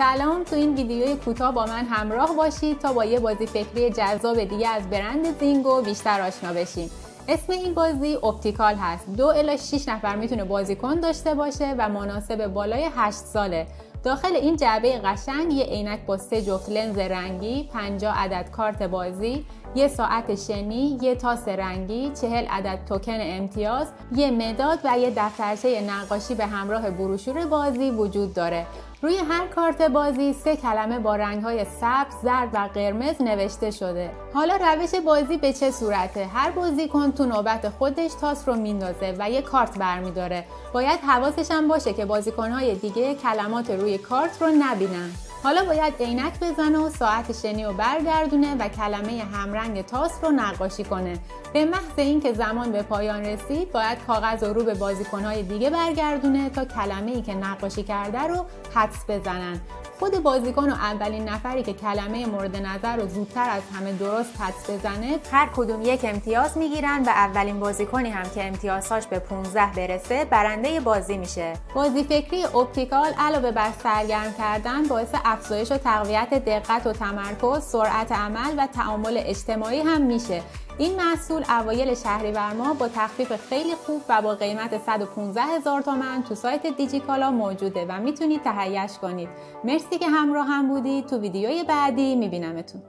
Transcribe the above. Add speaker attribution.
Speaker 1: سلام، تو این ویدیوی کوتاه با من همراه باشید تا با یه بازی فکری جذاب دیگه از برند زینگو بیشتر آشنا بشیم. اسم این بازی اپتیکال هست. 2 الی 6 نفر میتونه بازیکن داشته باشه و مناسب بالای 8 ساله. داخل این جعبه قشنگ یه عینک با 3 جفت لنز رنگی، 50 عدد کارت بازی، یه ساعت شنی، یه تاس رنگی، 40 عدد توکن امتیاز، یه مداد و یه دفترچه نقاشی به همراه بروشور بازی وجود داره. روی هر کارت بازی 3 کلمه با رنگ‌های سبز، زرد و قرمز نوشته شده. حالا روش بازی به چه صورته؟ هر بازیکن تو نوبت خودش تاس رو میندازه و یه کارت برمی‌داره. باید حواسش هم باشه که بازیکن‌های دیگه کلمات روی کارت رو نبینن. حالا باید عینک بزنه و ساعت شنی رو برگردونه و کلمه همرنگ تاس رو نقاشی کنه. به محض اینکه زمان به پایان رسید باید کاغذ رو به بازیکن‌های دیگه برگردونه تا کلمه‌ای که نقاشی کرده رو حدس بزنن. خود بازیکن و اولین نفری که کلمه مورد نظر رو زودتر از همه درست حدس بزنه هر کدوم یک امتیاز میگیرن و اولین بازیکنی هم که امتیازهاش به 15 برسه برنده بازی میشه. بازی فکری اپتیکال علاوه بر سرگرم کردن باعث افزایش و تقویت دقت و تمرکز، سرعت عمل و تعامل اجتماعی هم میشه. این محصول اوایل شهریور ماه با تخفیف خیلی خوب و با قیمت 115,000 تومان تو سایت دیجیکالا موجوده و میتونید تهیه‌اش کنید. مرسی که همراه هم بودید. تو ویدیوی بعدی میبینمتون.